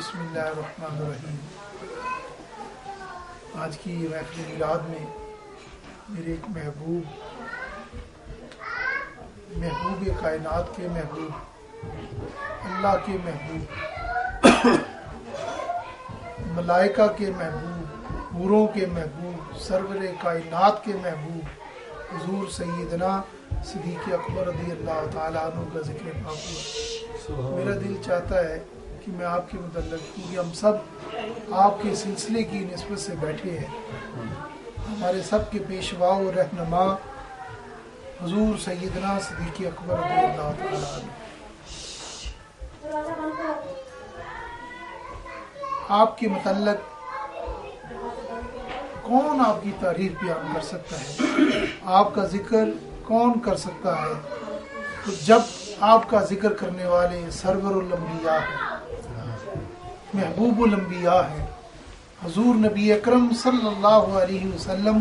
बिस्मिल्लाहिर्रहमानिर्रहीम। आज की महफिल मिलाद में मेरे एक महबूब कायनात के महबूब, अल्लाह के महबूब, मलाइका के महबूब, हूरों के महबूब, सरवर कायनात के महबूब हुजूर सैयदना सिद्दीक़ अकबर रज़ी अल्लाह ताला अन्हु का जिक्र पाक हुआ। मेरा दिल चाहता है कि मैं आपके मुतल्लिक़, क्योंकि हम सब आपके सिलसिले की निस्बत से बैठे हैं, हमारे सब के पेशवा और रहनुमा हुजूर सैयदना सिद्दीक़ अकबर रज़ी अल्लाह ताला अन्हु, आपके मुतल्लिक़ कौन आपकी तारीफ बयान कर सकता है, आपका जिक्र कौन कर सकता है। तो जब आपका जिक्र करने वाले सरवरुल अंबिया है, महबूबुल अंबिया है, हुजूर नबी अकरम सल्लल्लाहु अलैहि वसल्लम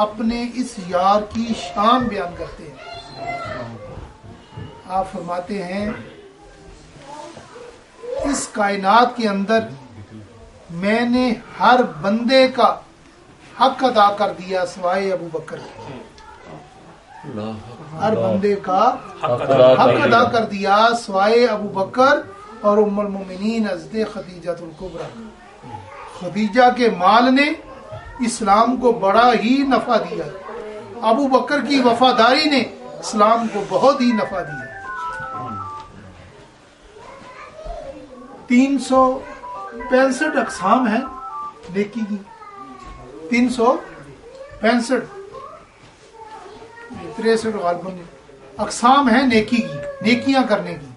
अपने इस यार की शान बयान करते हैं। आप फरमाते हैं, इस कायनात के अंदर मैंने हर बंदे का हक अदा कर दिया सिवाय अबू बकर के। हर बंदे का हक अदा कर दिया सिवाय अबू बकर और उम्मुल मोमिनीन हज़रत खदीजतुल कुबरा। खदीजा के माल ने इस्लाम को बड़ा ही नफा दिया, अबू बकर की वफादारी ने इस्लाम को बहुत ही नफा दिया। 365 अक़साम है नेकी की, 365 अक़साम है नेकी की, नेकियां करने की।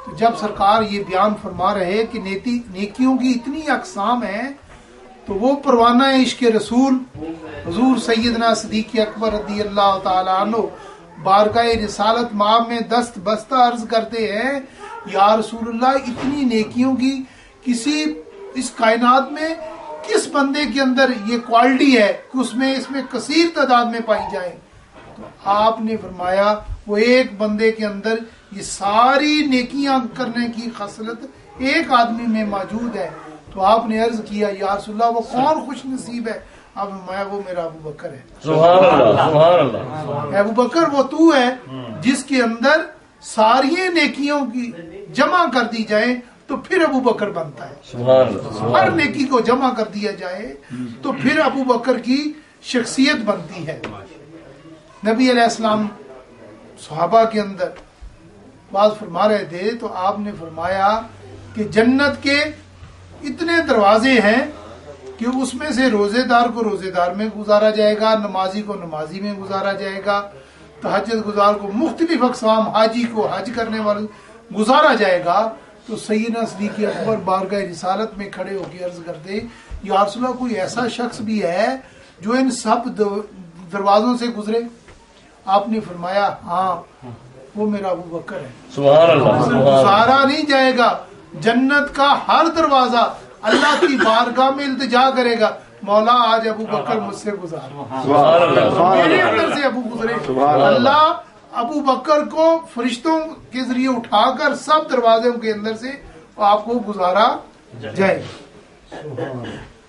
तो जब सरकार ये बयान फरमा रहे कि नेकियों की इतनी अक़साम है, तो वो परवाना इश्क़ रसूल हुजूर सैयदना सिद्दीक़ अकबर रज़ी अल्लाह ताला अन्हु बारगाह रिसालत माब में दस्त बस्ता अर्ज करते हैं, या रसूलुल्लाह, इतनी नेकियों की किसी इस कायनात में किस बंदे के अंदर ये क्वालिटी है कि उसमें इसमें कसीर तादाद में पाई जाए। तो आपने फरमाया वो एक बंदे के अंदर ये सारी नेकियां करने की खसलत एक आदमी में मौजूद है। तो आपने अर्ज किया, या रसूलल्लाह, वो कौन खुश नसीब है। आप फरमाया, वो मेरा अबू बकर है। सुभान अल्लाह। अबू बकर वो तू है जिसके अंदर सारी नेकियों की जमा कर दी जाए तो फिर अबू बकर बनता है। हर नेकी को जमा कर दिया जाए तो फिर अबू बकर की शख्सियत बनती है। नबी अलैहिस्सलाम सहाबा के अंदर बात फरमा रहे थे, तो आपने फरमाया कि जन्नत के इतने दरवाजे हैं कि उसमें से रोजेदार को रोजेदार में गुजारा जाएगा, नमाजी को नमाजी में गुजारा जाएगा, तहज्जुद गुजार को मुख्तलिफ अक़साम, हाजी को हज करने वाले गुजारा जाएगा। तो सैयदना सिद्दीक़ अकबर बारगाह रिसालत में खड़े होकर अर्ज करते, या रसूलल्लाह, कोई ऐसा शख्स भी है जो इन सब दरवाजों से गुजरे। आपने फरमाया, हाँ, वो मेरा अबू बकर है। सुभान अल्लाह। गुजारा नहीं जाएगा, जन्नत का हर दरवाजा अल्लाह की बारगाह में इल्तिजा करेगा, मौला आज अबू बकर मुझसे गुजार, मेरे अंदर से अबू गुजरे। अल्लाह अबू बकर को फरिश्तों के जरिए उठाकर सब दरवाजों के अंदर से आपको गुजारा जाए।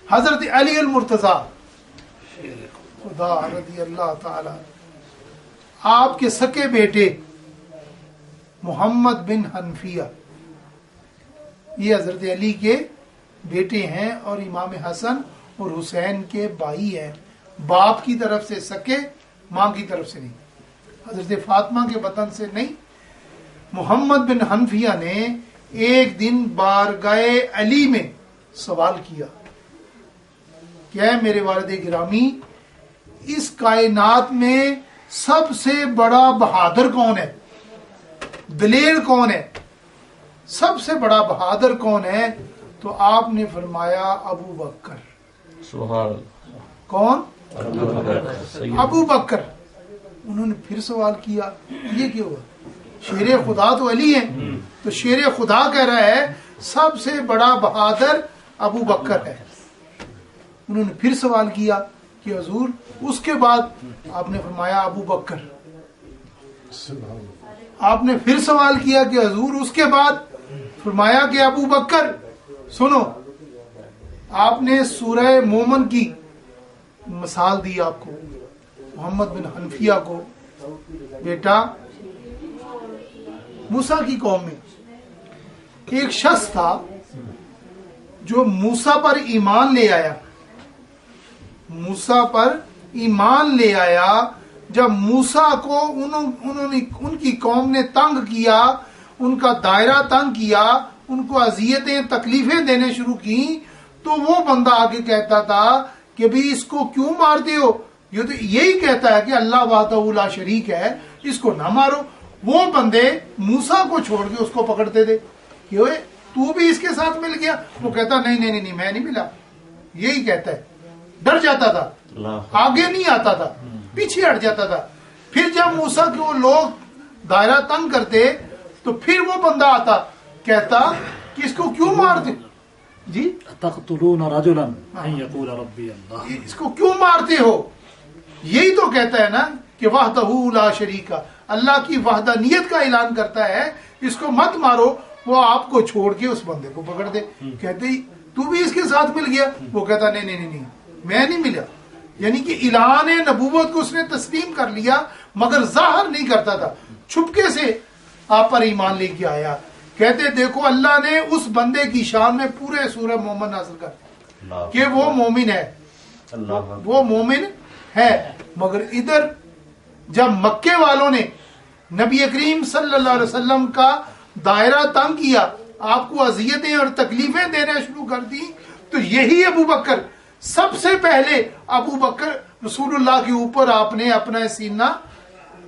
हजरत अली अल मुर्तजा खुदा रज़ी अल्लाह ताला, आपके सके बेटे मोहम्मद बिन हनफिया, ये हजरत अली के बेटे हैं और इमाम हसन और हुसैन के भाई हैं, बाप की तरफ से सके, माँ की तरफ से नहीं, हजरत फातिमा के वतन से नहीं। मोहम्मद बिन हनफिया ने एक दिन बारगाह अली में सवाल किया, क्या मेरे वालिद गिरामी, इस कायनात में सबसे बड़ा बहादुर कौन है, दलेर कौन है, सबसे बड़ा बहादुर कौन है। तो आपने फरमाया, अबू बकर। सुभान अल्लाह। कौन? अबू बकर। उन्होंने फिर सवाल किया, ये क्यों हुआ, शेर खुदा तो अली है, तो शेर खुदा कह रहा है सबसे बड़ा बहादुर अबू बकर है। उन्होंने फिर सवाल किया कि हुजूर, उसके बाद आपने फरमाया अबू बकर। आपने फिर सवाल किया कि हुजूर, उसके बाद फरमाया कि अबू बकर। सुनो, आपने सूरह मोमन की मिसाल दी आपको, मोहम्मद बिन हनफिया को, बेटा मूसा की कौम में एक शख्स था जो मूसा पर ईमान ले आया। मूसा पर ईमान ले आया। जब मूसा को उन्होंने उनकी कौम ने तंग किया, उनका दायरा तंग किया, उनको अजियतें तकलीफें देने शुरू की, तो वो बंदा आगे कहता था कि भाई इसको क्यों मारते हो, ये तो यही कहता है कि अल्लाह वाहदहू ला शरीक है, इसको ना मारो। वो बंदे मूसा को छोड़ के उसको पकड़ते थे कि ओए तू भी इसके साथ मिल गया। वो कहता नहीं नहीं नहीं, मैं नहीं मिला, यही कहता है। डर जाता था, आगे नहीं आता था, पीछे हट जाता था। फिर जब मूसा के वो लोग दायरा तंग करते तो फिर वो बंदा आता, कहता कि इसको क्यों मारते जी, तक़तुलून रजुलन अन यक़ूल रब्बी अल्लाह, इसको क्यों मारते हो। यही तो कहता है ना कि वहदहू ला शरीका, अल्लाह की वहदानियत का ऐलान करता है, इसको मत मारो। वो आपको छोड़ के उस बंदे को पकड़ दे, कहते तू भी इसके साथ मिल गया। वो कहता नहीं नहीं नहीं, मैं नहीं मिला। यानी कि ऐलान नबूवत को उसने तस्लीम कर लिया, मगर जाहिर नहीं करता था, छुपके से आप पर ईमान लेके आया। कहते देखो अल्लाह ने उस बंदे की शान में पूरे सूरह मोमिन नाज़िल कर कि वो मोमिन है, वो मोमिन है। मगर इधर जब मक्के वालों ने नबी करीम सल्लल्लाहु अलैहि वसल्लम का दायरा तंग किया, आपको अजियतें और तकलीफें देना शुरू कर दी, तो यही अबू बकर, सबसे पहले अबू बकर रसूलुल्लाह के ऊपर आपने अपना सीना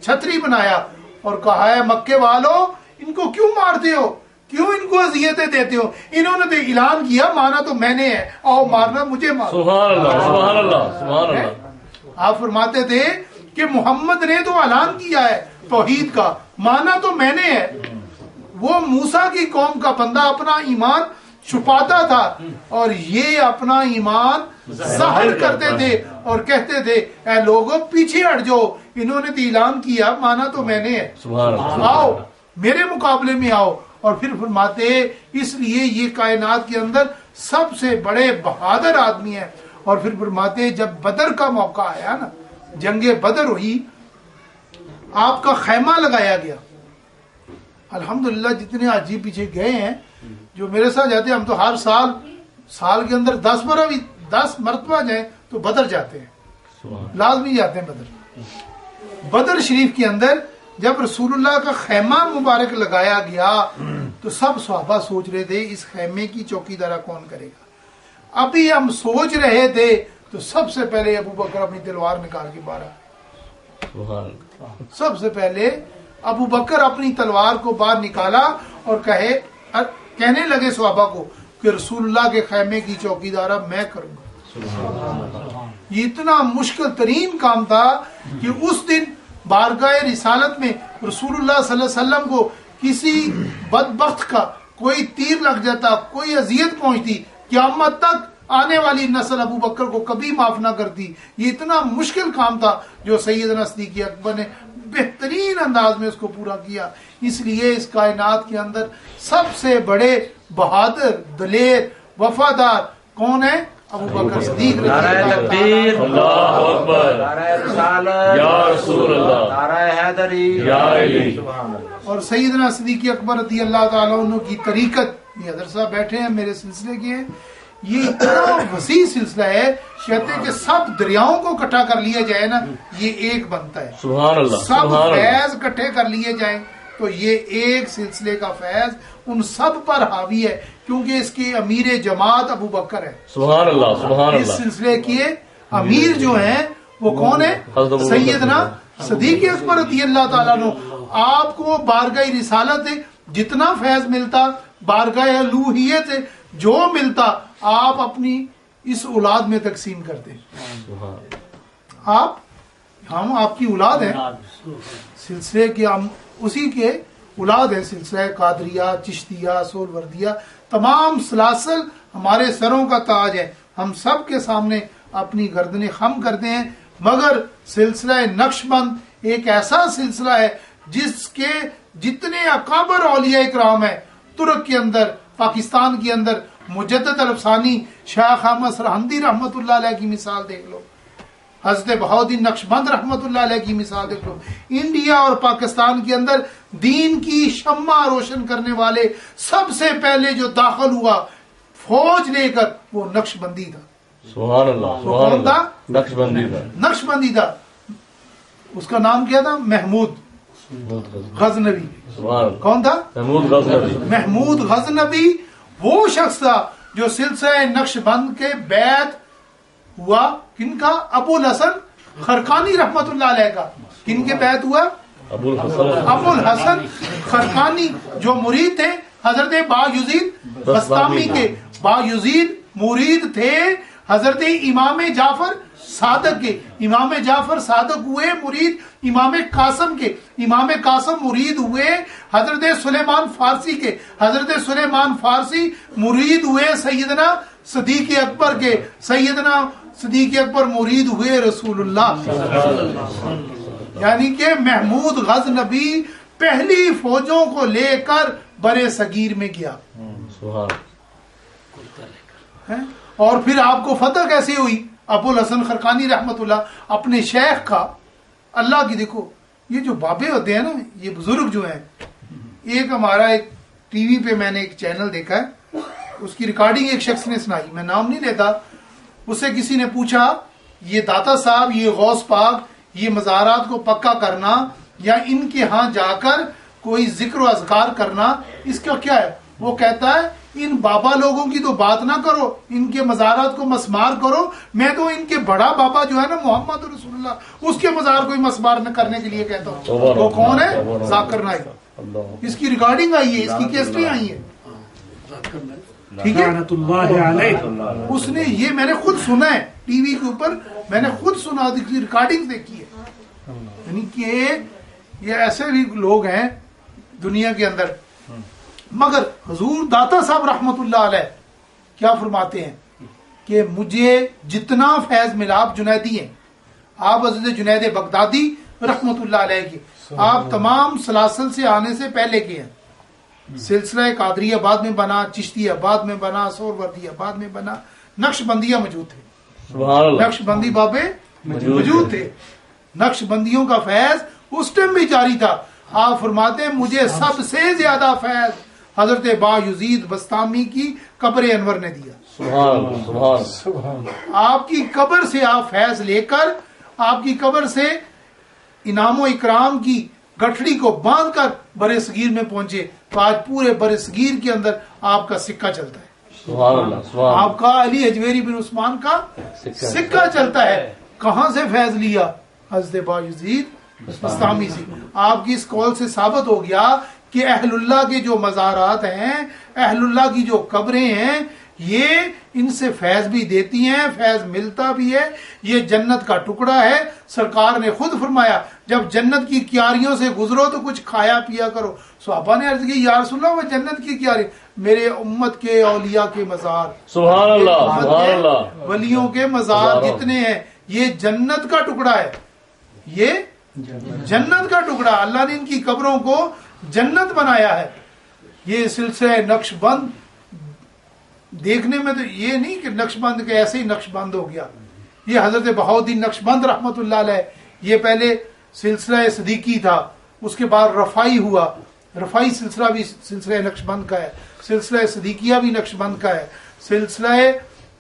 छतरी बनाया और कहा है मक्के वालों इनको क्यों मारते हो, क्यों इनको अजियतें देते हो। इन्होंने तो ऐलान किया माना तो मैंने है, आओ मारना मुझे मारो। सुभान अल्लाह, सुभान अल्लाह, सुभान अल्लाह। आप फरमाते थे कि मोहम्मद ने तो ऐलान किया है तौहीद का, माना तो मैंने है। वो मूसा की कौम का बंदा अपना ईमान छुपाता था और ये अपना ईमान जाहिर करते थे और कहते थे ऐ लोगों पीछे हट जाओ, इन्होंने तो ऐलान किया माना तो मैंने है, आओ मेरे मुकाबले में आओ। और फिर फरमाते इसलिए ये कायनात के अंदर सबसे बड़े बहादुर आदमी है। और फिर फरमाते जब बदर का मौका आया ना, जंगे बदर हुई, आपका खैमा लगाया गया। अल्हम्दुलिल्लाह जितने हाजी पीछे गए हैं जो मेरे साथ जाते हैं, हम तो हर साल के अंदर 10 मरतबा जाए तो बदर जाते हैं, लाजमी जाते हैं बदर। बदर शरीफ के अंदर जब रसूलुल्लाह का खैमा मुबारक लगाया गया तो सब सहाबा सोच रहे थे इस खैमे की चौकीदारा कौन करेगा। अभी हम सोच रहे थे तो सबसे पहले अबू बकर अपनी तलवार निकाल के बाहर, सबसे पहले अबू बकर अपनी तलवार को बाहर निकाला और कहने लगे सहाबा को कि रसूलुल्लाह के खैमे की चौकीदारा मैं करूंगा। ये इतना मुश्किल तरीन काम था कि उस दिन बारगाह रिसालत में रसूलुल्लाह सल्लल्लाहु अलैहि वसल्लम को किसी बदबख्त का कोई तीर लग जाता, कोई अजियत पहुंचती, क़यामत तक आने वाली नस्ल अबू बकर को कभी माफ ना करती। ये इतना मुश्किल काम था जो सैयदना सिद्दीक़ अकबर ने बेहतरीन अंदाज में उसको पूरा किया। इसलिए इस कायनात के अंदर सबसे बड़े बहादुर, दलेर, वफादार कौन है? अबू बकर सिद्दीक़। नाराए तकबीर, अल्लाहु अकबर, नाराए रिसालत, या रसूल अल्लाह, नाराए हैदरी, या अली। और सैयदना सिद्दीक़ अकबर रज़ी अल्लाह ताला अन्हु की तरीकत, ये हज़रत साहब बैठे हैं मेरे सिलसिले के, ये इतना वसी सिलसिला है, कहते हैं कि सब दरियाओं को इकट्ठा कर लिया जाए ना ये एक बनता है। सुभान अल्लाह, सब फैज इकट्ठे कर लिए जाए तो ये एक सिलसिले का फैज उन सब पर हावी है, क्योंकि इसके अमीर जमात अबू बकर है। सुभान अल्लाह, सुभान इस अल्लाह। सिलसिले के अमीर जो हैं वो कौन है? सैयदना सिद्दीक़ अकबर रज़ी अल्लाह ताला अन्हु। आपको बारगाह रिसालत से जितना फैज मिलता, बारगाह अलूहियत से जो मिलता, आप अपनी इस औलाद में तकसीम करते। हम आपकी औलाद है, सिलसिले के हम उसी के औलाद है। सिलसिला कादरिया, चिश्तिया, सोलवर्दिया, तमाम सलासल हमारे सरों का ताज है। हम सब के सामने अपनी गर्दनें खम करते हैं, मगर सिलसिला नक्शबंद एक ऐसा सिलसिला है जिसके जितने अकाबर औलिया इकराम है तुर्क के अंदर, पाकिस्तान के अंदर, मुजद्दद अल-अफसानी शेख अहमद सरहंदी रहमतुल्लाह अलैह की मिसाल देख लो, हज़रत बहाउद्दीन नक्शबंद रहमतुल्लाह अलैह की मिसाल देख लो। इंडिया और पाकिस्तान के अंदर दीन की शम्मा रोशन करने वाले सबसे पहले जो दाखिल हुआ फौज लेकर वो नक्शबंदी था। सुभान अल्लाह, सुभान अल्लाह। नक्शबंदी था, नक्शबंदी था। उसका नाम क्या था? महमूद गजनवी। कौन था? महमूद गजनवी। महमूद गजनवी वो शख्स था जो सिलसिला नक्शबंद के बैत हुआ किनका? अबुल हसन खरकानी रहमतुल्लाह अलैह का। किनके बैत हुआ? अबुल हसन खरकानी जो मुरीद थे हजरत बायुजीद बस्तामी के। बायुजीद मुरीद थे हजरत इमाम जाफर सादक के। इमाम जाफर सादक हुए मुरीद इमाम कासम के। इमाम कासम मुरीद हुए हजरत सुलेमान फारसी के। हजरत सुलेमान फारसी मुरीद हुए सैयदना सदीक अकबर के। सैयदना सदीक अकबर मुरीद हुए रसूलुल्लाह। यानी कि महमूद गजनबी पहली फौजों को लेकर बरे सगीर में गया है। और फिर आपको फतह कैसे हुई? अबुल हसन खरकानी रहमतुल्लाह अपने शेख का, अल्लाह की देखो ये जो बाबे होते हैं ना, ये बुजुर्ग जो हैं, एक हमारा एक टीवी पे मैंने एक चैनल देखा है, उसकी रिकॉर्डिंग एक शख्स ने सुनाई, मैं नाम नहीं लेता। उससे किसी ने पूछा ये दाता साहब, ये गौस पाक, ये मज़ारात को पक्का करना या इनके यहाँ जाकर कोई जिक्र व अज़कार करना, इसका क्या है? वो कहता है इन बाबा लोगों की तो बात ना करो, इनके मज़ारात को मस्मार करो। मैं तो इनके बड़ा बाबा जो है ना मोहम्मद रसूलुल्लाह, उसके मज़ार को मस्मार न करने के लिए कहता हूँ। वो कौन है? जाकिर नाइक। इसकी रिकॉर्डिंग आई है, इसकी कैसेटें आई है, ठीक है। उसने ये मैंने खुद सुना है टीवी के ऊपर, मैंने खुद सुना, रिकॉर्डिंग देखी है। यानी कि ये ऐसे भी लोग हैं दुनिया के अंदर। मगर हुजूर दाता साहब रहमतुल्लाह अलैह क्या फरमाते हैं कि मुझे जितना फैज मिला, आप जुनैदी हैं, आप हज़रत जुनैद बगदादी रहमतुल्लाह अलैह की, आप तमाम सलासल से आने से पहले के हैं। सिलसिला कादरिया बाद में बना, चिश्तिया बाद में बना, सोहरवर्दिया बाद में बना, नक्शबंदिया मौजूद थे, नक्शबंदी बाबे मौजूद थे। नक्शबंदियों का फैज उस टाइम भी जारी था। आप फरमाते हैं मुझे सबसे ज्यादा फैज हजरत बायुजीद बस्तामी की कब्र अनवर ने दिया। सुभान सुभान। आपकी कब्र से आप फैज लेकर, आपकी कब्र से इनामो इकराम की गठड़ी को बांधकर बरे सगीर में पहुंचे, तो आज पूरे बरे सगीर के अंदर आपका सिक्का चलता है। सुभान अल्लाह। आपका अली अजमेरी बिन उस्मान का सिक्का चलता है। कहां से फैज लिया? हजरत बायुजीद बस्तामी से। आपकी इस कॉल से साबित हो गया कि अहलुल्लाह के जो मज़ारात हैं, अहलुल्लाह की जो कब्रें हैं, ये इनसे फैज भी देती हैं, फैज मिलता भी है। ये जन्नत का टुकड़ा है। सरकार ने खुद फरमाया जब जन्नत की क्यारियों से गुजरो तो कुछ खाया पिया करो। सहाबा ने अर्ज की या रसूलल्लाह, वो जन्नत की क्यारी? मेरे उम्मत के औलिया के मज़ार, सुभान अल्लाह, सुभान अल्लाह, वलियों के मज़ार जितने हैं ये जन्नत का टुकड़ा है। ये जन्नत का टुकड़ा, अल्लाह ने इनकी कब्रों को जन्नत बनाया है। ये सिलसिला नक्शबंद देखने में तो ये नहीं कि नक्शबंद के ऐसे ही नक्शबंद हो गया। ये हजरत बहाउद्दीन नक्शबंद रहमतुल्लाह अलैह, ये पहले सिलसिला सदीकी था, उसके बाद रफाई हुआ। रफाई सिलसिला भी सिलसिला नक्शबंद का है, सिलसिला सदीकिया भी नक्शबंद का है। सिलसिला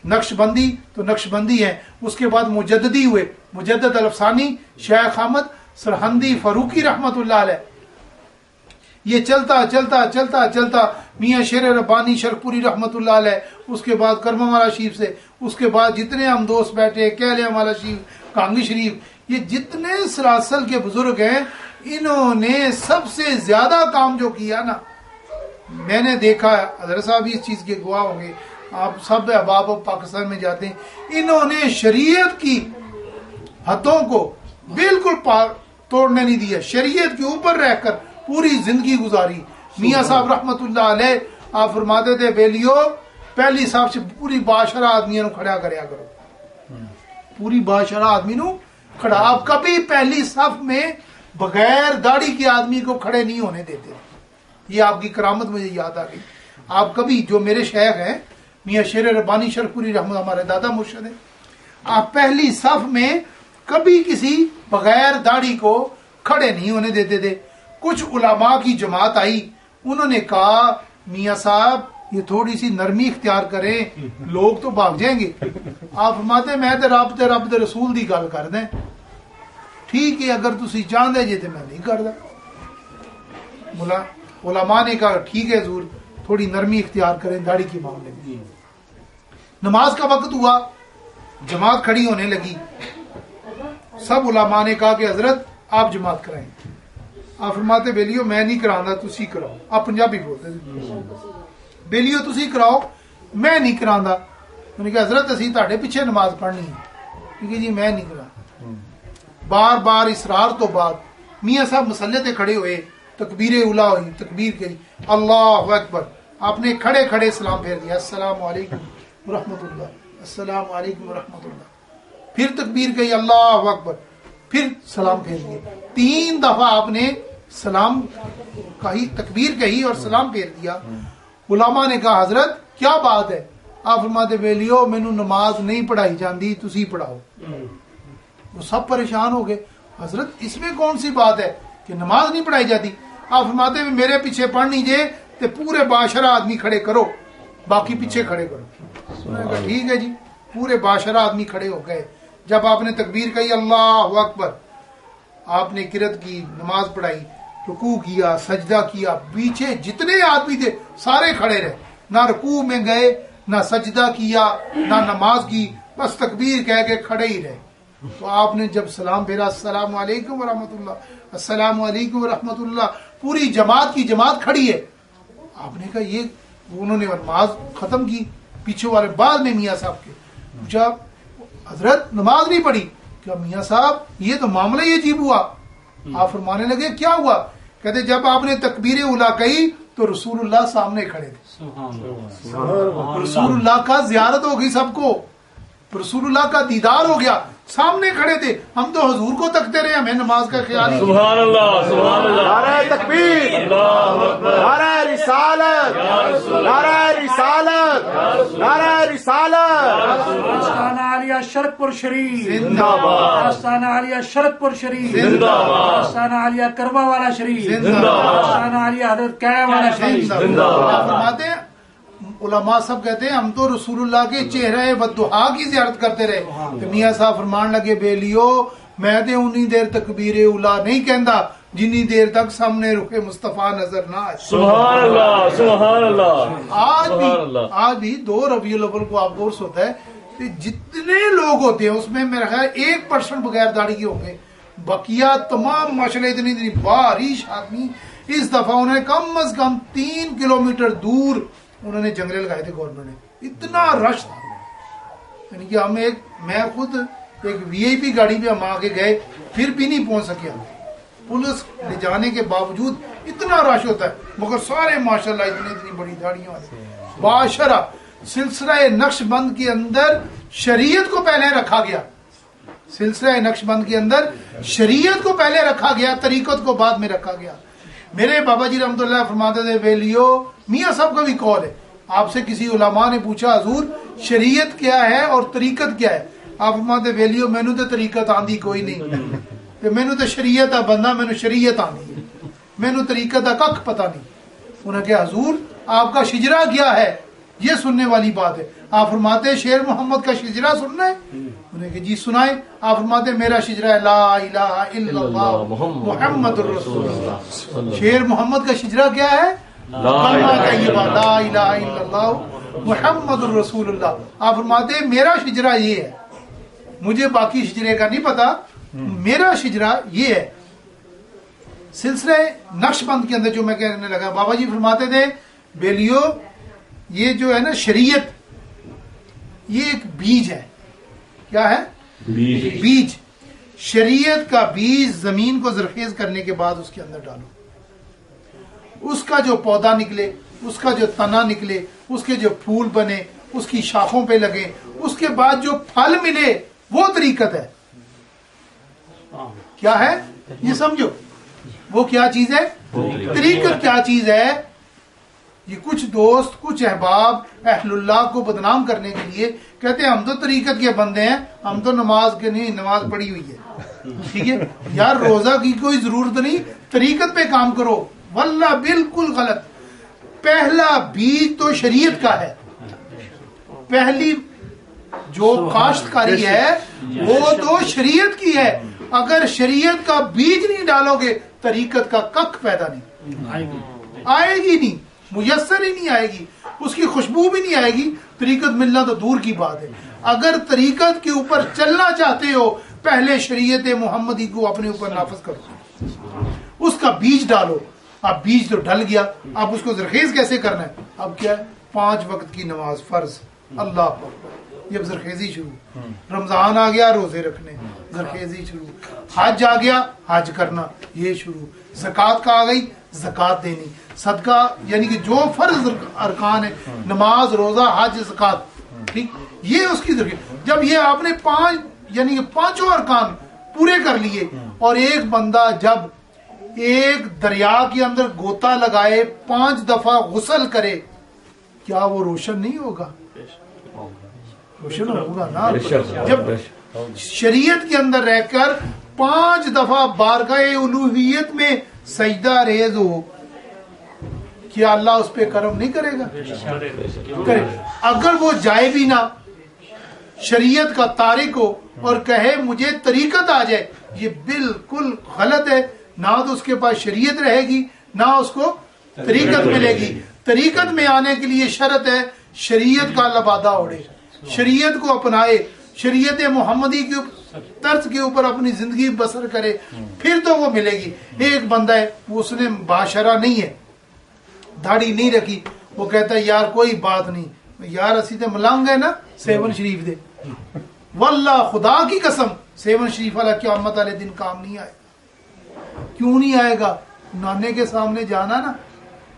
नक्शबंदी तो नक्शबंदी है। उसके बाद मुजद्ददी हुए, मुजद्दद अल-अफसानी, शेख अहमद सरहंदी फरूकी रहमतुल्लाह अलैह। ये चलता चलता चलता चलता मियाँ शेर रब्बानी शरफपुरी रहमतुल्लाह अलैह, उसके बाद करमा वाला शरीफ से, उसके बाद जितने हम दोस्त बैठे, कहले वाला शरीफ, कांगी शरीफ, ये जितने सरासल के बुजुर्ग हैं, इन्होंने सबसे ज्यादा काम जो किया ना, मैंने देखा, हज़रत साहब इस चीज के गवाह होंगे, आप सब अहबाब पाकिस्तान में जाते हैं, इन्होंने शरीयत की हदों को बिल्कुल तोड़ने नहीं दिया, शरीयत के ऊपर रहकर पूरी जिंदगी गुजारी। मियाँ साहब रहमतुल्लाह अलैह आप फरमाते थे, बेलियो पहली साहब से पूरी बाशरा आदमियों खड़ा करया करो, पूरी बाशरा आदमी नु खड़ा। आप कभी पहली सफ में बगैर दाढ़ी के आदमी को खड़े नहीं होने देते। ये आपकी करामत मुझे याद आ गई। आप कभी, जो मेरे शेख हैं, मियाँ शेर रब्बानी शरफपुरी रहमत हमारे दादा मुर्शद है। आप पहली सफ में कभी किसी बगैर दाढ़ी को खड़े नहीं होने देते थे। कुछ उलमा की जमात आई, उन्होंने कहा मियाँ साहब ये थोड़ी सी नरमी इख्तियार करें, लोग तो भाग जाएंगे। आप फरमाते मैं तो रब दे रसूल दी गल कर दें, ठीक है अगर तुसी चाहते जे तो मैं नहीं करदा। उलमा ने कहा ठीक है हुजूर थोड़ी नरमी इख्तियार करें दाढ़ी के मामले में। नमाज का वक्त हुआ, जमात खड़ी होने लगी, सब उलमा ने कहा कि हजरत आप जमात कराएं। आप फरमाते बेलियो मैं नहीं करांदा तुसी कराओ। आप पंजाबी बोलते थे, बेलियो तुसी कराओ मैं नहीं करांदा। उन्होंने कहा हजरत असी तुहाडे पीछे नमाज पढ़नी है। ठीक है जी मैं नहीं करा। बार बार इसरार तो बाद मियाँ साहब मसल्ले ते खड़े हुए, तकबीर उला हुई, तकबीर कही अल्लाह अकबर। आपने खड़े खड़े सलाम फेर दिया अस्सलामु अलैकुम व रहमतुल्लाह, अस्सलामु अलैकुम व रहमतुल्लाह। फिर तकबीर कही अल्लाह अकबर, फिर सलाम फेर दिए। 3 दफा आपने सलाम कही, तकबीर कही और सलाम फेर दिया। उलमा ने कहा हजरत क्या बात है? आप फरमाते बेलियो मैनू नमाज नहीं पढ़ाई जाती, तुसी पढ़ाओ। वो सब परेशान हो गए, हजरत इसमें कौन सी बात है कि नमाज नहीं पढ़ाई जाती? आप फरमाते मेरे पीछे पढ़नी जे ते पूरे बाशरा आदमी खड़े करो, बाकी पीछे खड़े करो। ठीक है जी, पूरे बाशरा आदमी खड़े हो गए। जब आपने तकबीर कही अल्लाह अकबर, आपने किरत की, नमाज पढ़ाई, रुकू किया, सजदा किया, पीछे जितने आदमी थे सारे खड़े रहे, ना रुकू में गए, ना सजदा किया, ना नमाज की, बस तकबीर कह के खड़े ही रहे। तो आपने जब सलाम फेरा अस्सलामु अलैकुम व रहमतुल्लाह, अस्सलामु अलैकुम व रहमतुल्लाह, पूरी जमात की जमात खड़ी है। आपने कहा ये, उन्होंने नमाज खत्म की, पीछे वाले बाद में मियाँ साहब के पूछा हजरत नमाज नहीं पढ़ी क्या? मियाँ साहब ये तो मामला ही अजीब हुआ। आप फरमाने लगे क्या हुआ? कहते जब आपने तकबीर उला कही तो रसूलुल्लाह सामने खड़े थे। रसूलुल्लाह का जियारत हो गई सबको, रसूलुल्लाह का दीदार हो गया, सामने खड़े थे। हम तो हुजूर को तकते रहे, हमें नमाज का ख्याल नहीं। सुभान अल्लाह, सुभान अल्लाह, नारे तकबीर, अल्लाहु अकबर, नारे रिसालत, नारे रिसालत, नारे रिसालत। आस्ताना आलिया शरतपुर शरीफ जिंदाबाद, आस्ताना आलिया शरतपुर शरीफ जिंदाबाद, आस्ताना आलिया करवा वाला शरीफ जिंदाबाद, आस्ताना आलिया हजरत कैया वाला शरीफ। जिंदाबाद। फरमाते हैं उलमा सब कहते हैं हम तो रसूलुल्लाह के चेहरे वद्दुहा की ज़ियारत करते रहे। तो मियाँ साहब फरमान लगे बेलियो मैं तो उन्नी देर तकबीर उला नहीं कहता जिन्नी देर तक सामने रुखे मुस्तफा नजर ना आए। सुभान अल्लाह, सुभान अल्लाह। आज भी 2 रबीउल अव्वल को आप गौर होता है कि जितने लोग होते हैं उसमें मेरा ख्याल 1% बगैर दाढ़ी के होंगे, बकिया तमाम माशाल्लाह इतनी बारिश आदमी। इस दफा उन्होंने कम अज कम 3 किलोमीटर दूर उन्होंने जंगले लगाए थे गवर्नमेंट ने, इतना रश था। यानी कि मैं खुद एक वीआईपी गाड़ी पे हम आगे गए फिर भी नहीं पहुंच सके। पुलिस ले जाने के बावजूद इतना रश होता है, मगर सारे माशाल्लाह इतनी बड़ी दाढ़ियां वाले बाशरा। सिलसिला नक्शबंद के अंदर शरीयत को पहले रखा गया, सिलसिला नक्शबंद के अंदर शरीयत को पहले रखा गया, तरीकत को बाद में रखा गया। मेरे बाबा जी रहमतुल्लाह फरमाते थे बेलियो मियाँ साहब का भी कौल है, आपसे किसी उलमा ने पूछा हुजूर शरीयत क्या है और तरीकत क्या है? आप फरमाते बेलियो मैनू तो तरीकत आंदी कोई नहीं, ते मैनू तो शरीयत आ बंदा, मैनू शरीयत आंदी है, मैनू तरीकत का कख पता नहीं। उन्होंने कहा हुजूर आपका शिजरा क्या है, ये सुनने वाली बात है। आप फरमाते शेर मोहम्मद का शिजरा सुनना है? उन्होंने कहा जी सुनाए। आप फरमाते मेरा शिजरा है ला इलाहा इल्लल्लाह मुहम्मदुर रसूलुल्लाह। शेर मोहम्मद का शिजरा क्या है? ला इलाहा इल्लल्लाह मुहम्मदुर रसूलुल्लाह। आप फरमाते मेरा शिजरा ये है, मुझे बाकी शिजरे का नहीं पता, मेरा शिजरा ये है। सिलसिले नक्शबंद के अंदर जो मैं कहने लगा, बाबा जी फरमाते थे बेलियो ये जो है ना शरीयत, ये एक बीज है। क्या है? बीज। शरीयत का बीज जमीन को जरखेज करने के बाद उसके अंदर डालो, उसका जो पौधा निकले, उसका जो तना निकले, उसके जो फूल बने, उसकी शाखों पे लगे, उसके बाद जो फल मिले, वो तरीकत है। क्या है ये समझो, वो क्या चीज है? तरीकत क्या चीज है? ये कुछ दोस्त, कुछ अहबाब अहलुल्लाह को बदनाम करने के लिए कहते हैं हम तो तरीकत के बंदे हैं, हम तो नमाज के नहीं, नमाज पढ़ी हुई है। ठीक है यार, रोजा की कोई जरूरत नहीं, तरीकत पे काम करो। वल्लाह बिल्कुल गलत। पहला बीज तो शरीयत का है। पहली जो काश्तकारी है वो तो शरीयत की है। अगर शरीयत का बीज नहीं डालोगे, तरीकत का कख पैदा नहीं आएगी, नहीं मुयस्सर ही नहीं आएगी, उसकी खुशबू भी नहीं आएगी। तरीकत मिलना तो दूर की बात है। अगर तरीकत के ऊपर चलना चाहते हो, पहले शरीयत मोहम्मदी को अपने ऊपर नाफिज करो, उसका बीज डालो। अब बीज तो डल गया, अब उसको जरखेज कैसे करना है? अब क्या है? 5 वक्त की नमाज फर्ज, अल्लाह अकबर, ये जरखेजी शुरू। रमजान आ गया, रोजे रखने, जरखेजी शुरू। हज आ गया, हज करना, ये शुरू। ज़कात का आ गई, ज़कात देनी। सदका यानी कि जो फर्ज अरकान है, नमाज, रोजा, हज, ज़कात, ठीक, ये उसकी जरखेज। जब ये आपने 5 यानी कि 5 अरकान पूरे कर लिए, और एक बंदा जब एक दरिया के अंदर गोता लगाए, 5 दफा गुस्ल करे, क्या वो रोशन नहीं होगा? रोशन होगा ना। जब शरीयत के अंदर रहकर 5 दफा बारगाह उलूहियत में सजदा रेज हो, क्या अल्लाह उस पे करम नहीं करेगा? करे। अगर वो जाए भी ना, शरीयत का तारिक हो और कहे मुझे तरीकत आ जाए, ये बिल्कुल गलत है। ना तो उसके पास शरीयत रहेगी, ना उसको तरीकत मिलेगी। तरीकत में आने के लिए शर्त है शरीयत का लबादा ओढ़े, शरीयत को अपनाए, शरीयत मोहम्मदी के तर्ज के ऊपर अपनी जिंदगी बसर करे, फिर तो वो मिलेगी। एक बंदा है, उसने बाशरा नहीं है, दाढ़ी नहीं रखी, वो कहता है यार कोई बात नहीं, यार असी तो मलंग है ना, 7 शरीफ दे। वल्लाह खुदा की कसम, 7 शरीफ वाला क़यामत वाले दिन काम नहीं आएगा। क्यों नहीं आएगा? नाने के सामने जाना ना,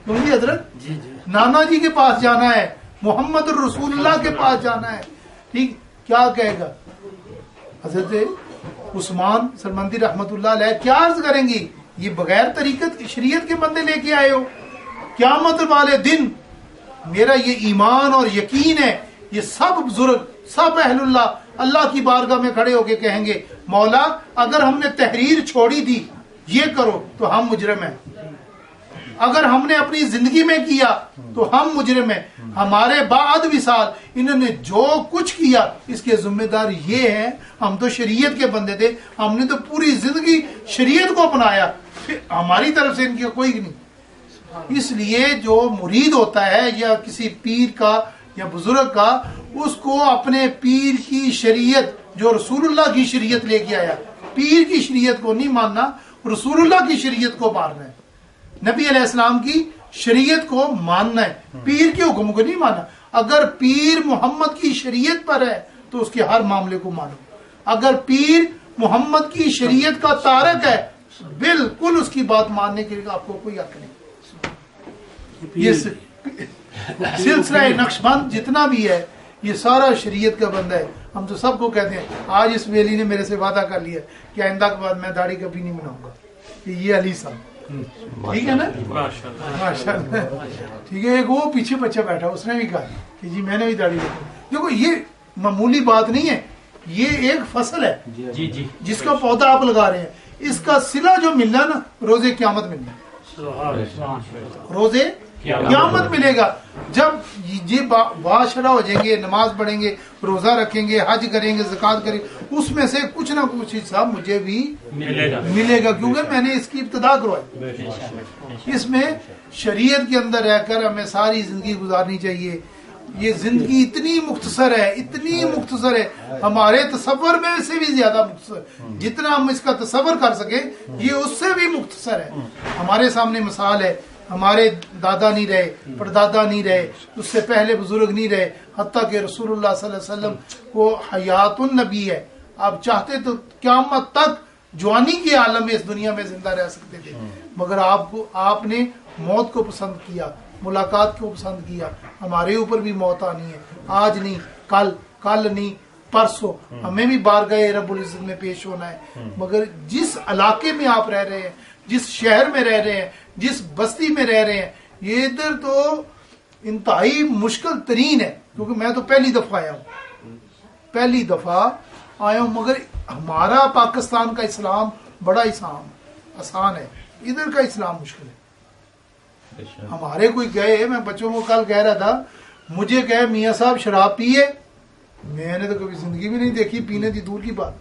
क्योंकि हजरत नाना जी के पास जाना है, मोहम्मद रसूलुल्लाह के पास जाना है। ठीक, क्या कहेगा? हजरत उस्मान सरमंदी रहमतुल्लाह अलैह क्या अर्ज करेंगी? ये बगैर तरीकत शरीयत के बंदे लेके आए हो। क़यामत वाले दिन मेरा ये ईमान और यकीन है, ये सब बुजुर्ग, सब अहलुल्लाह अल्लाह की बारगाह में खड़े होके कहेंगे, मौला अगर हमने तहरीर छोड़ी थी ये करो तो हम मुजरिम हैं, अगर हमने अपनी जिंदगी में किया तो हम मुजरिम हैं। हमारे बाद विसाल इन्होंने जो कुछ किया इसके जिम्मेदार ये हैं। हम तो शरीयत के बंदे थे, हमने तो पूरी जिंदगी शरीयत को अपनाया, फिर हमारी तरफ से इनकी कोई नहीं। इसलिए जो मुरीद होता है या किसी पीर का या बुजुर्ग का, उसको अपने पीर की शरीयत, जो रसूलुल्लाह की शरीयत लेके आया, पीर की शरीयत को नहीं मानना, रसूलुल्लाह की शरीयत को मानना है, नबी अलैहिस्सलाम की शरीयत को मानना है, पीर के हुक्म को नहीं मानना। अगर पीर मोहम्मद की शरीयत पर है तो उसके हर मामले को मानो। अगर पीर मोहम्मद की शरीयत का तारक है, बिल्कुल उसकी बात मानने के लिए आपको कोई हक नहीं। ये सिलसिला नक्शबंद जितना भी है, ये सारा शरीयत का बंदा है। हम तो सबको कहते हैं, आज इस वेली ने मेरे से वादा कर लिया कि आइंदा के बाद मैं दाढ़ी कभी नहीं बनाऊंगा, ये अली साहब, ठीक है ना, माशाल्लाह, ठीक है। एक वो पीछे बच्चा बैठा, उसने भी कहा कि जी मैंने भी दाढ़ी रखी। देखो ये मामूली बात नहीं है, ये एक फसल है जी जी, जिसका पौधा आप लगा रहे हैं, इसका सिला जो मिलना ना, रोजे क़यामत मिलना, रोजे क़यामत मिलेगा। जब ये बाशरा हो जाएंगे, नमाज पढ़ेंगे, रोजा रखेंगे, हज करेंगे, ज़कात करेंगे, उसमें से कुछ ना कुछ हिस्सा मुझे भी मिलेगा क्योंकि मैंने इसकी इब्तिदा करवाई। इसमें शरीयत के अंदर रहकर हमें सारी जिंदगी गुजारनी चाहिए। ये जिंदगी इतनी मुख्तसर है, इतनी मुख्तसर है, हमारे तसव्वुर में से भी ज्यादा मुख्तसर। जितना हम इसका तसव्वुर कर सके, ये उससे भी मुख्तसर है। हमारे सामने मिसाल है, हमारे दादा नहीं रहे, परदादा नहीं रहे, उससे पहले बुजुर्ग नहीं रहे, हत्ता के रसूलुल्लाह सल्लल्लाहु अलैहि वसल्लम वो हयातुन नबी है। आप चाहते तो क़यामत तक जवानी के आलम में इस दुनिया में जिंदा रह सकते थे, मगर आपने मौत को पसंद किया, मुलाकात को पसंद किया। हमारे ऊपर भी मौत आनी है, आज नहीं कल, कल नहीं परसों, हमें भी बारगाह रब्बुल इज्जत में पेश होना है। मगर जिस इलाके में आप रह रहे हैं, जिस शहर में रह रहे हैं, जिस बस्ती में रह रहे हैं, ये इधर तो इंतहाई मुश्किल तरीन है, क्योंकि मैं तो पहली दफा आया हूं, मगर हमारा पाकिस्तान का इस्लाम बड़ा आसान है, इधर का इस्लाम मुश्किल है। हमारे कोई गए, मैं बच्चों को कल कह रहा था, मुझे कहे मियाँ साहब शराब पिए, मैंने तो कभी जिंदगी में नहीं देखी, पीने की दूर की बात,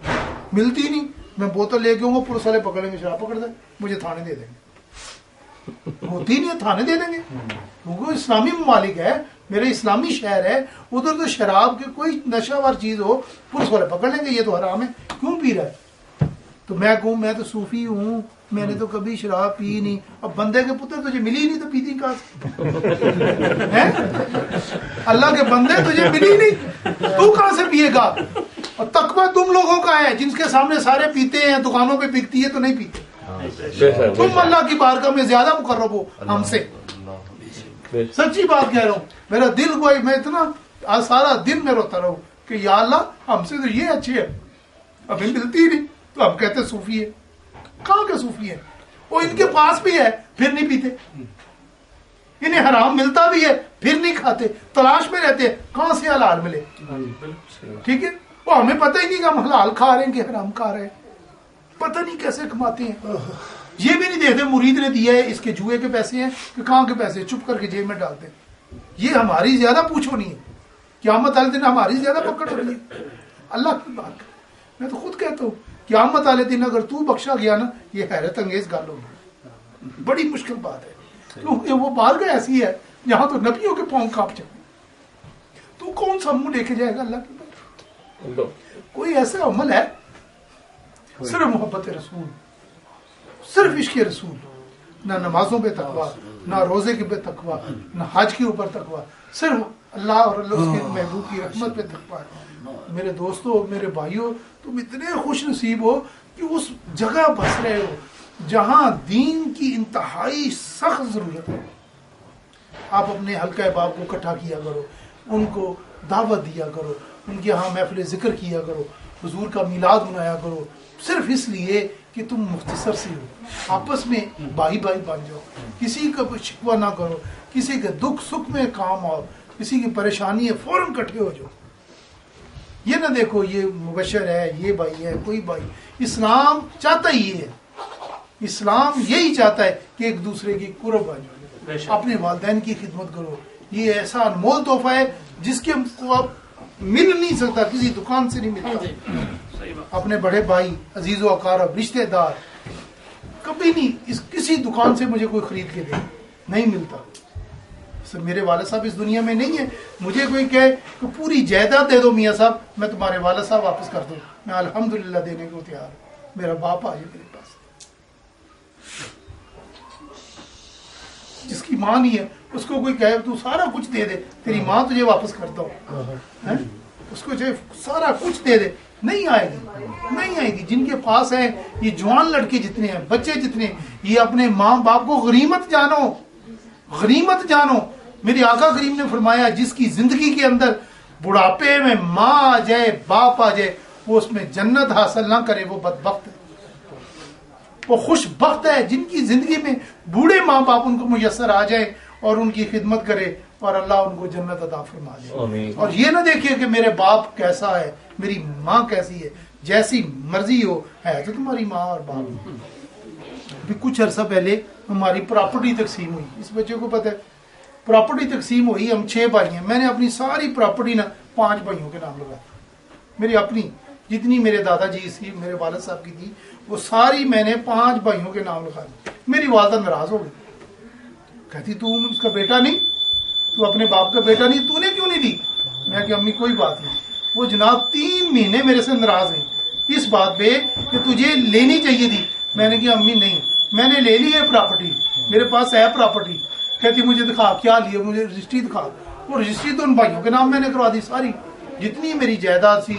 मिलती नहीं। मैं बोतल लेके आऊंगा, पुलिस वाले पकड़ेंगे, शराब पकड़ दे, मुझे थाने दे देंगे, होती नहीं है, थाने दे देंगे, क्योंकि इस्लामी ममालिक है, मेरे इस्लामी शहर है, उधर तो शराब के कोई नशावर चीज हो पुलिस वाले पकड़ लेंगे, ये तो हराम है, क्यों पी रहा है? तो मैं कहूँ मैं तो सूफी हूँ, मैंने तो कभी शराब पी नहीं। अब बंदे के पुत्र तुझे मिली नहीं तो पीती कहाँ से? हैं? अल्लाह के बंदे तुझे मिली नहीं, तू कहाँ से पिएगा? और तकवा तुम लोगों का है, जिनके सामने सारे पीते हैं, दुकानों पे बिकती है तो नहीं पीते। तुम अल्लाह की बारगाह में ज्यादा मुकर्रब हो हमसे, सच्ची बात कह रहा हूँ। मेरा दिल हुआ, मैं इतना आज सारा दिन में रोता रहूं कि या अल्लाह हमसे तो ये अच्छी है, अभी मिलती नहीं, तो हम कहते सूफी है। कहाँ के सूफी है? वो इनके पास भी है फिर नहीं पीते, इन्हें हराम मिलता भी है फिर नहीं खाते, तलाश में रहते हैं कहाँ से हलाल मिले। ठीक है, वो हमें पता ही नहीं कि हम हलाल खा रहे हैं कि हराम खा रहे हैं, पता नहीं कैसे कमाते हैं। ये भी नहीं देखते मुरीद ने दिया है, इसके जुए के पैसे हैं कि कहाँ के पैसे, चुप करके जेब में डालते हैं। ये हमारी ज्यादा पूछो नहीं है, क़यामत वाले दिन हमारी ज्यादा पकड़ हो रही है। अल्लाह की बात, मैं तो खुद कहता हूँ क़यामत वाले दिन अगर तू बख्शा गया ना, ये हैरत अंगेज गाल होगी, बड़ी मुश्किल बात है, क्योंकि वो बारगाह ऐसी है जहां तो नबियों के पांव कांप जाए। तू कौन सा मुंह लेके जाएगा अल्लाह की बात? कोई ऐसा अमल है सिर्फ मोहब्बत रसूल, सिर्फ इश्क रसूल, ना नमाजों पे तकवा, ना रोजे के पे तकवा, ना हज के ऊपर तकवा, सिर्फ अल्लाह और अल्लाह उसके महबूब की रहमत पे तकवा है। मेरे दोस्तों, मेरे भाइयों, तुम इतने खुश नसीब हो कि उस जगह बस रहे हो जहां दीन की इंतहाई सख्त जरूरत है। आप अपने हल्का अहबाब को इकट्ठा किया करो, उनको दावत दिया करो, उनके यहाँ महफिल जिक्र किया करो, हुजूर का मिलाद मनाया करो, सिर्फ इसलिए कि तुम मुख्तसर से हो, आपस में भाई भाई बन जाओ, किसी का कोई शिकवा ना करो, किसी के दुख सुख में काम आओ, किसी की परेशानी है फौरन इकट्ठे हो जाओ। ये ना देखो ये मुबशर है, ये भाई है, कोई भाई। इस्लाम चाहता ही ये है, इस्लाम यही चाहता है कि एक दूसरे की कुर्ब आ जाओ, अपने वालिदैन की खिदमत करो। ये ऐसा अनमोल तोहफा है जिसके हमको आप मिल नहीं सकता, किसी दुकान से नहीं मिलता। अपने बड़े भाई, अजीजो अकारब, रिश्तेदार, कभी नहीं किसी दुकान से मुझे कोई खरीद के दे, नहीं मिलता। मेरे वाले साहब इस दुनिया में नहीं है, मुझे कोई कहे कि पूरी जायदाद दे दो मियाँ साहब, मैं तुम्हारे वाले साहब वापस कर दूं, मैं अल्हम्दुलिल्लाह देने को तैयार हूं। मेरा बाप आ जाए मेरे पास, जिसकी माँ नहीं है उसको कोई कहे तू सारा कुछ दे दे, तेरी माँ तुझे वापस करता हूँ, उसको चाहे सारा कुछ दे दे, नहीं आएगी, नहीं आएगी। जिनके पास है ये जवान लड़के जितने हैं, बच्चे जितने, ये अपने माँ बाप को गनीमत जानो, गनीमत जानो। मेरे आका करीम ने फरमाया जिसकी जिंदगी के अंदर बुढ़ापे में माँ आ जाए, बाप आ जाए, वो उसमें जन्नत हासिल ना करे, वो बदबख्त है, वो खुशबख्त है। जिनकी जिंदगी में बूढ़े माँ बाप उनको मुयस्सर आ जाए और उनकी खिदमत करे और अल्लाह उनको जन्नत अता फरमा दे। और ये ना देखिए कि मेरे बाप कैसा है, मेरी माँ कैसी है, जैसी मर्जी हो, है तो तुम्हारी माँ और बाप। अभी कुछ अर्सा पहले हमारी प्रॉपर्टी तकसीम हुई, इस बच्चे को पता है प्रॉपर्टी तकसीम हुई, हम 6 भाई हैं, मैंने अपनी सारी प्रॉपर्टी ना 5 भाइयों के नाम लगा, मेरी अपनी जितनी मेरे दादाजी की, मेरे वालिद साहब की थी, वो सारी मैंने 5 भाइयों के नाम लगा दी। मेरी वालदा नाराज हो गई, कहती तू उसका बेटा नहीं, तू अपने बाप का बेटा नहीं, तूने क्यों नहीं दी? मैं कि अम्मी कोई बात नहीं। वो जनाब 3 महीने मेरे से नाराज हैं इस बात पे कि तुझे लेनी चाहिए थी। मैंने कहा अम्मी नहीं, मैंने ले ली है प्रॉपर्टी, मेरे पास है प्रॉपर्टी। कहती मुझे दिखा, क्या लिया? मुझे रजिस्ट्री दिखा। वो रजिस्ट्री तो उन भाइयों के नाम मैंने करवा दी सारी, जितनी मेरी जायदाद थी,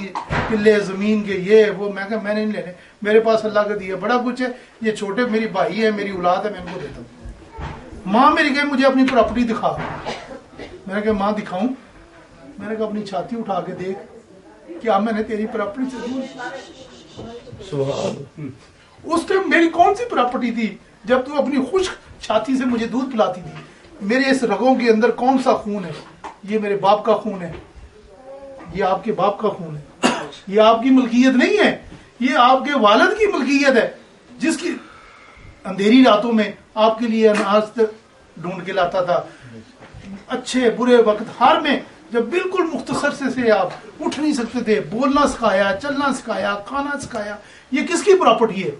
किले जमीन के, ये वो। मैं कहा मैंने नहीं लेने, मेरे पास अल्लाह का दिया बड़ा कुछ है, ये छोटे मेरी भाई है, मेरी औलाद है, मैं इनको देता हूँ। माँ मेरी कहे मुझे अपनी प्रॉपर्टी दिखा। मैंने कहा माँ दिखाऊं? मैंने कहा अपनी छाती उठा के देख, क्या मैंने तेरी प्रॉपर्टी से दी? उस टाइम मेरी कौन सी प्रॉपर्टी थी जब तू अपनी खुश छाती से मुझे दूध पिलाती थी? मेरे इस रगों के अंदर कौन सा खून है? ये मेरे बाप का खून है, ये आपके बाप का खून है, ये आपकी मलकियत नहीं है, ये आपके वालिद की मलकियत है, जिसकी अंधेरी रातों में आपके लिए अनाज ढूंढ के लाता था। अच्छे बुरे वक्त हर में जब बिल्कुल मुख्तसर से आप उठ नहीं सकते थे, बोलना सिखाया, चलना सिखाया, खाना सिखाया। ये किसकी प्रॉपर्टी है?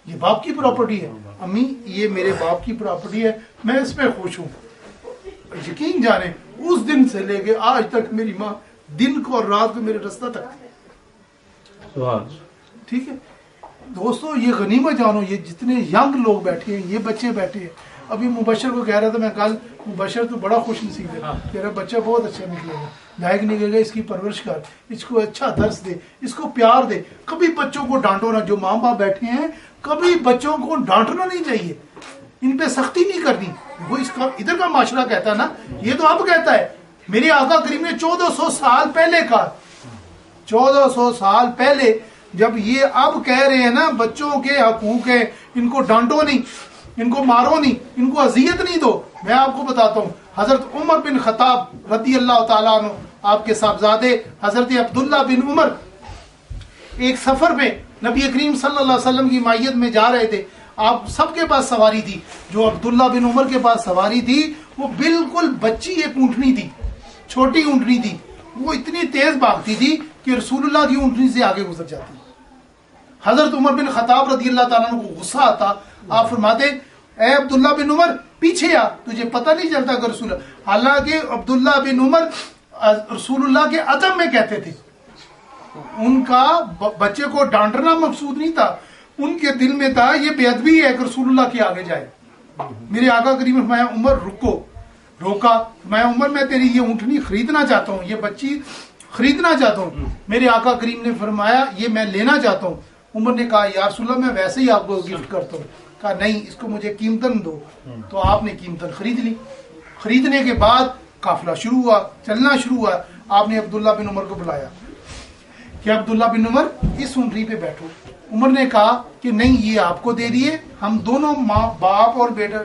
ये बाप की प्रॉपर्टी है। अम्मी, ये मेरे बाप की प्रॉपर्टी है, मैं इस पे खुश हूँ। यकीन जाने उस दिन से लेके आज तक मेरी माँ दिन को और रात को मेरे रास्ता तक थी। ठीक है दोस्तों, ये गनीमत जानो, ये जितने यंग लोग बैठे हैं, ये बच्चे बैठे हैं। अभी मुबशर को कह रहा था मैं कल, मुबशर तो बड़ा खुश नसीब है, तेरा बच्चा बहुत अच्छा निकलेगा, लायक निकलेगा, इसकी परवरिश कर, इसको अच्छा दर्स दे, इसको प्यार दे। कभी बच्चों को डांटो ना, जो माँ बाप बैठे हैं कभी बच्चों को डांटना नहीं चाहिए, इन पे सख्ती नहीं करनी। वो इसका इधर का माशरा कहता है ना, ये तो अब कहता है। मेरे आका करीम ने 1400 साल पहले कहा, 1400 साल पहले जब ये अब कह रहे हैं ना बच्चों के हकूक है, इनको डांटो नहीं, इनको मारो नहीं, इनको अजियत नहीं दो। मैं आपको बताता हूँ, हजरत उमर बिन खताब रदी अल्लाह ताला अन्हु, आपके साहबजादे हजरत अब्दुल्ला बिन उमर एक सफर में नबी करीम सल्लल्लाहु अलैहि वसल्लम की मायत में जा रहे थे। आप सबके पास सवारी थी, जो अब्दुल्ला बिन उमर के पास सवारी थी वो बिल्कुल बच्ची एक ऊँटनी थी, छोटी ऊँटनी थी। वो इतनी तेज भागती थी कि रसूलुल्लाह की ऊँटनी से आगे गुजर जाती। हजरत उमर बिन खताब रदी अल्लाह ताला अन्हु को गुस्सा आता, आप फरमाते, ए अब्दुल्ला बिन उमर पीछे आ, तुझे पता नहीं चलता कि रसूल। हालांकि अब्दुल्ला बिन उमर रसूलुल्लाह के अदब में कहते थे, उनका बच्चे को डांटना मकसूद नहीं था, उनके दिल में था ये बेअदबी है कि रसूलुल्लाह के आगे जाए। मेरे आका करीम ने फरमाया, उमर रुको, रोका। मैं उमर, मैं तेरी ये ऊँटनी खरीदना चाहता हूँ, ये बच्ची खरीदना चाहता हूँ। मेरे आका करीम ने फरमाया ये मैं लेना चाहता हूँ। उमर ने कहा, या रसूलल्लाह मैं वैसे ही आपको गिफ्ट करता हूँ। कहा नहीं, इसको मुझे कीमतन दो। तो आपने कीमतन खरीद ली। खरीदने के बाद काफिला शुरू हुआ, चलना शुरू हुआ। आपने अब्दुल्ला बिन उमर को बुलाया कि अब्दुल्ला बिन उमर इस ऊँटनी पे बैठो। उमर ने कहा कि नहीं, ये आपको दे दिए, हम दोनों माँ बाप और बेटा,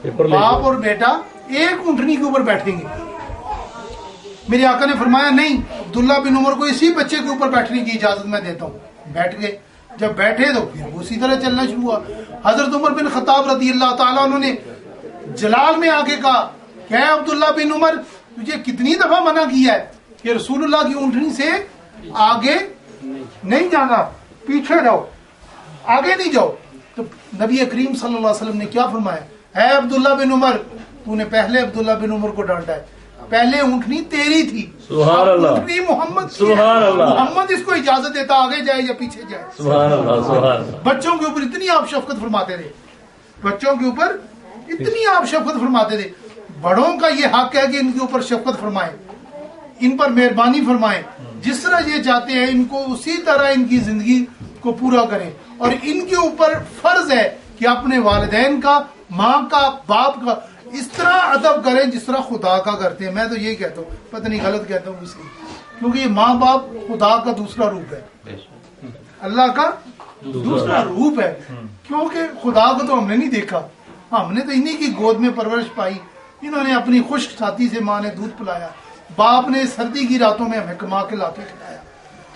बाप और बेटा एक ऊँटनी के ऊपर बैठेंगे। मेरे आका ने फरमाया नहीं, अब्दुल्ला बिन उमर को इसी बच्चे के ऊपर बैठने की इजाजत मैं देता हूँ। बैठ गए। जब बैठे तो फिर उसी तरह चलना शुरू हुआ। हजरत उमर बिन खताब रदी अल्लाह ताला उन्होंने जलाल में आके कहा, क्या अब्दुल्ला बिन उमर, तुझे कितनी दफा मना किया है कि रसूलुल्लाह की ऊँटनी से आगे नहीं जाना, पीछे रहो, आगे नहीं जाओ। तो नबी करीम सल्लल्लाहु अलैहि वसल्लम ने क्या फरमाया, है अब्दुल्ला बिन उमर, तूने पहले अब्दुल्ला बिन उमर को डांटा है, पहले ऊँटनी तेरी थी, ऊँटनी मोहम्मद की है। मोहम्मद इसको इजाजत देता आगे जाए या पीछे जाए। सुभान अल्लाह, सुभान अल्लाह। बच्चों के ऊपर इतनी आप शफकत फरमाते थे, बच्चों के ऊपर इतनी आप शफकत फरमाते थे। बड़ों का ये हक है कि इनके ऊपर शफकत फरमाएं, इन पर मेहरबानी फरमाएं, जिस तरह ये चाहते हैं इनको उसी तरह इनकी जिंदगी को पूरा करें। और इनके ऊपर फर्ज है कि अपने वालिदैन का, माँ का, बाप का इस तरह अदब करें जिस तरह खुदा का करते हैं। मैं तो यही कहता हूँ, पता नहीं गलत कहता हूँ इसे, क्योंकि ये माँ बाप खुदा का दूसरा रूप है, अल्लाह का दूसरा रूप है। क्योंकि खुदा को तो हमने नहीं देखा, हमने तो इन्हीं की गोद में परवरिश पाई। इन्होंने अपनी खुश्क छाती से माँ ने दूध पिलाया, बाप ने सर्दी की रातों में हमें कमा के लाके खिलाया।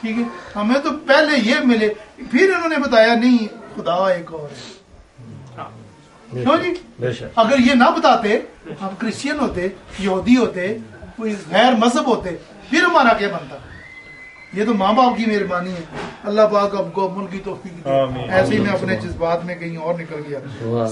ठीक है, हमें तो पहले ये मिले, फिर इन्होंने बताया नहीं खुदा एक और है। क्यों जी? अगर ये ना बताते, हम क्रिश्चियन होते, यहूदी होते, कोई गैर मजहब होते, फिर हमारा क्या बनता। ये तो माँ बाप की मेहरबानी है। अल्लाह पाक आपको अमल की तौफीक दे। ऐसे ही मैं अपने जज्बात में कहीं और निकल गया।